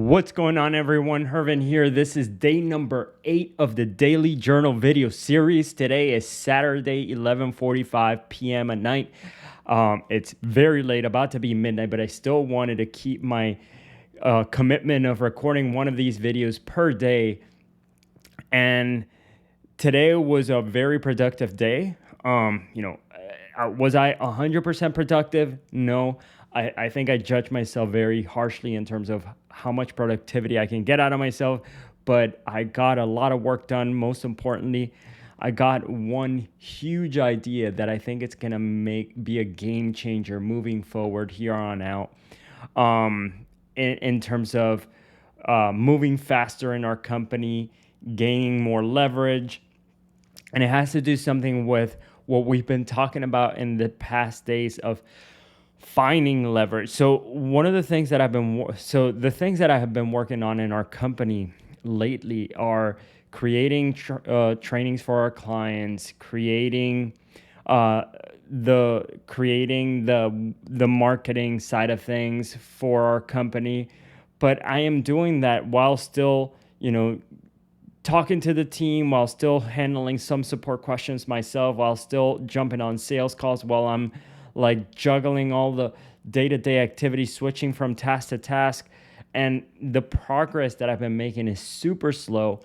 What's going on, everyone? Hervin here. This is day number 8 of the Daily Journal video series. Today is Saturday, 11:45 p.m. at night. It's very late, about to be midnight, but I still wanted to keep my commitment of recording one of these videos per day. And today was a very productive day. Was I 100% productive? No. I think I judge myself very harshly in terms of how much productivity I can get out of myself, but I got a lot of work done. Most importantly, I got one huge idea that I think it's gonna be a game changer moving forward here on out. In terms of moving faster in our company, gaining more leverage, and it has to do something with what we've been talking about in the past days of finding leverage. So the things that I have been working on in our company lately are creating trainings for our clients, creating the marketing side of things for our company. But I am doing that while still, talking to the team, while still handling some support questions myself, while still jumping on sales calls, while I'm like juggling all the day-to-day activities, switching from task to task. And the progress that I've been making is super slow.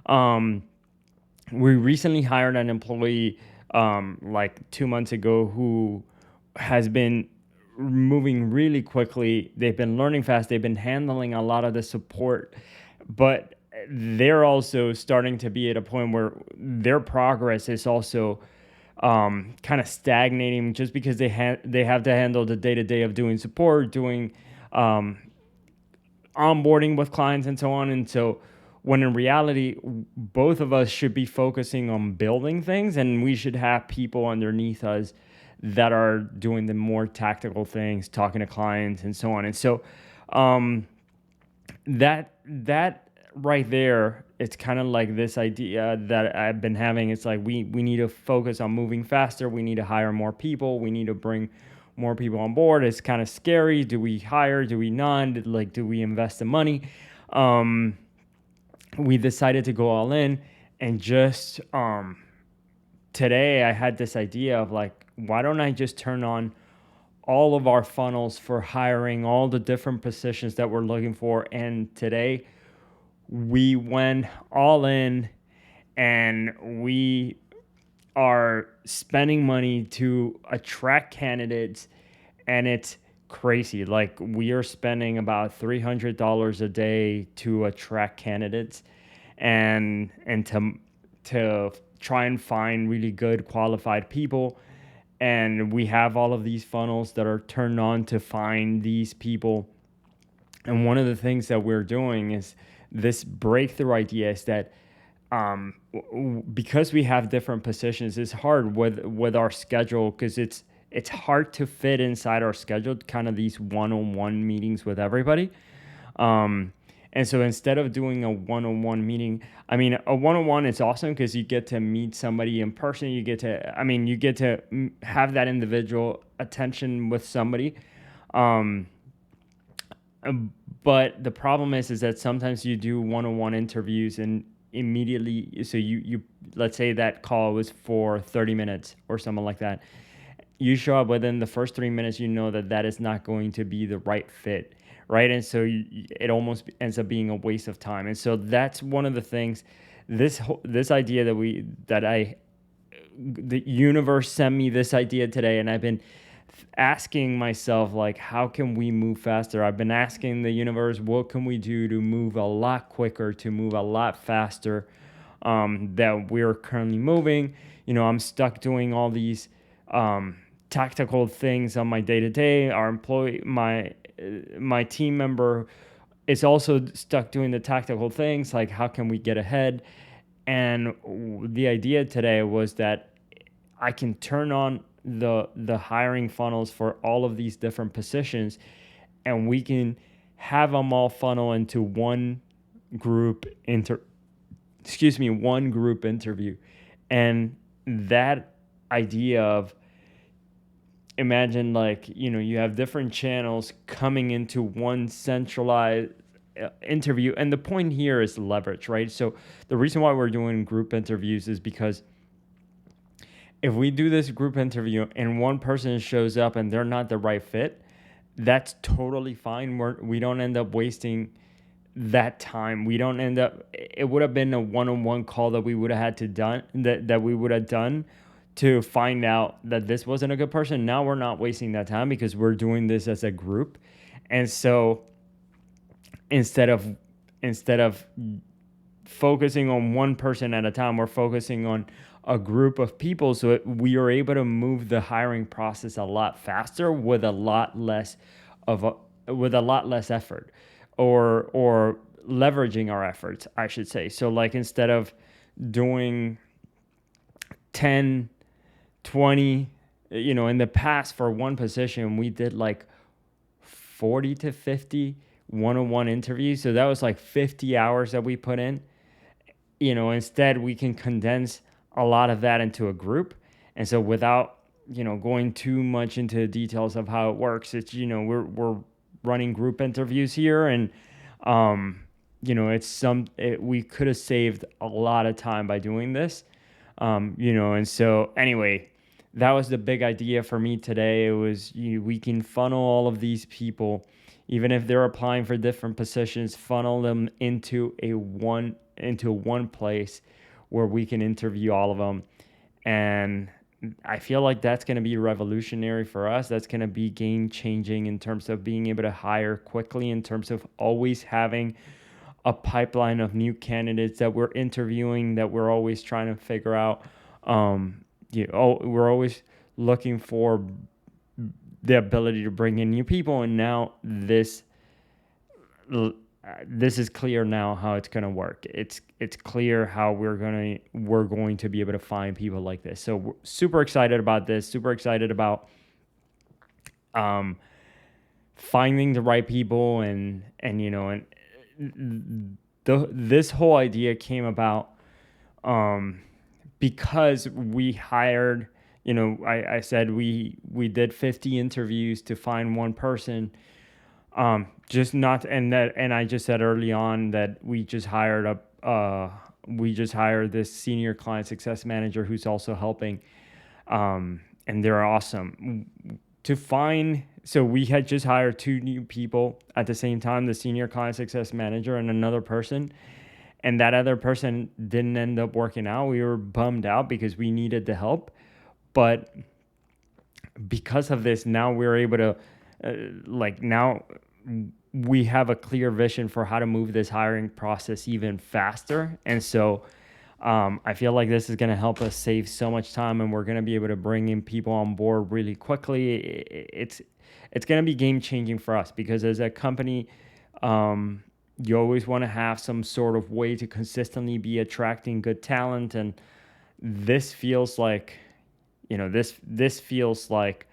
We recently hired an employee like 2 months ago who has been moving really quickly. They've been learning fast. They've been handling a lot of the support, but they're also starting to be at a point where their progress is also kind of stagnating, just because they have to handle the day-to-day of doing support, doing onboarding with clients and so on. And so when in reality, both of us should be focusing on building things, and we should have people underneath us that are doing the more tactical things, talking to clients and so on. And so that right there, it's kind of like this idea that I've been having. It's like we need to focus on moving faster. We need to hire more people. We need to bring more people on board. It's kind of scary. Do we hire? Do we not? Like, do we invest the money? We decided to go all in, and just today I had this idea of like, why don't I just turn on all of our funnels for hiring all the different positions that we're looking for. And today we went all in, and we are spending money to attract candidates, and it's crazy. Like, we are spending about $300 a day to attract candidates and to try and find really good qualified people. And we have all of these funnels that are turned on to find these people. And one of the things that we're doing is this breakthrough idea is that because we have different positions, it's hard with our schedule, because it's hard to fit inside our schedule kind of these one-on-one meetings with everybody. And so instead of doing a one-on-one meeting, I mean, a one-on-one is awesome because you get to meet somebody in person. You get to have that individual attention with somebody. But the problem is that sometimes you do one-on-one interviews, and immediately, so you let's say that call was for 30 minutes or something like that. You show up within the first 3 minutes, you know that is not going to be the right fit, right? And so it almost ends up being a waste of time. And so that's one of the things, this idea the universe sent me this idea today, and I've been asking myself, like, how can we move faster? I've been asking the universe, what can we do to move a lot quicker, to move a lot faster that we're currently moving. I'm stuck doing all these tactical things on my day-to-day. My team member is also stuck doing the tactical things, like, how can we get ahead? And the idea today was that I can turn on the hiring funnels for all of these different positions, and we can have them all funnel into one group interview. And that idea of, imagine, like, you have different channels coming into one centralized interview. And the point here is leverage, right? So the reason why we're doing group interviews is because if we do this group interview and one person shows up and they're not the right fit, that's totally fine. We don't end up wasting that time. We don't end up, it would have been a one-on-one call that we would have had to done, that we would have done to find out that this wasn't a good person. Now we're not wasting that time because we're doing this as a group. And so instead of instead of focusing on one person at a time, we're focusing on a group of people, so we are able to move the hiring process a lot faster with a lot less of with a lot less effort, or leveraging our efforts, I should say. So like instead of doing 10, 20, in the past for one position, we did like 40 to 50 one-on-one interviews. So that was like 50 hours that we put in. Instead we can condense a lot of that into a group. And so without, going too much into the details of how it works, it's, we're running group interviews here. And, we could have saved a lot of time by doing this. And so anyway, that was the big idea for me today. It was, we can funnel all of these people, even if they're applying for different positions, funnel them into one place where we can interview all of them. And I feel like that's going to be revolutionary for us. That's going to be game changing in terms of being able to hire quickly, in terms of always having a pipeline of new candidates that we're interviewing, that we're always trying to figure out. We're always looking for the ability to bring in new people. And now this is clear now how it's going to work. It's clear how we're going to be able to find people like this. So we're super excited about this. Super excited about finding the right people, and this whole idea came about because we hired. I said we did 50 interviews to find one person. Just not, and I just said early on that we just hired this senior client success manager who's also helping, and they're awesome. So we had just hired two new people at the same time, the senior client success manager and another person, and that other person didn't end up working out. We were bummed out because we needed the help, but because of this, now we're able to, now we have a clear vision for how to move this hiring process even faster. And so I feel like this is going to help us save so much time, and we're going to be able to bring in people on board really quickly. It's going to be game changing for us because as a company, you always want to have some sort of way to consistently be attracting good talent. And this feels like, this feels like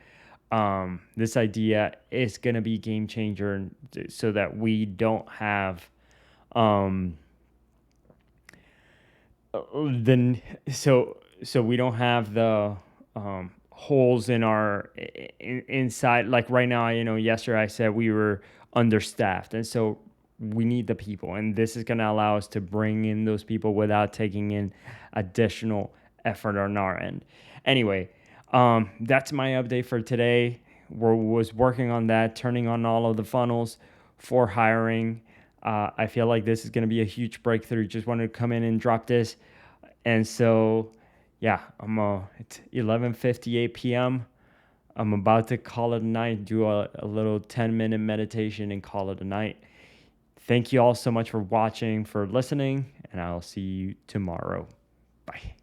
this idea is going to be game changer, so that we don't have we don't have the holes in our inside. Like right now, yesterday I said we were understaffed, and so we need the people, and this is going to allow us to bring in those people without taking in additional effort on our end. Anyway, that's my update for today. Was working on that, turning on all of the funnels for hiring. I feel like this is going to be a huge breakthrough. Just wanted to come in and drop this. And so, yeah, it's 11:58 p.m. I'm about to call it a night, do a little 10-minute meditation and call it a night. Thank you all so much for watching, for listening, and I'll see you tomorrow. Bye.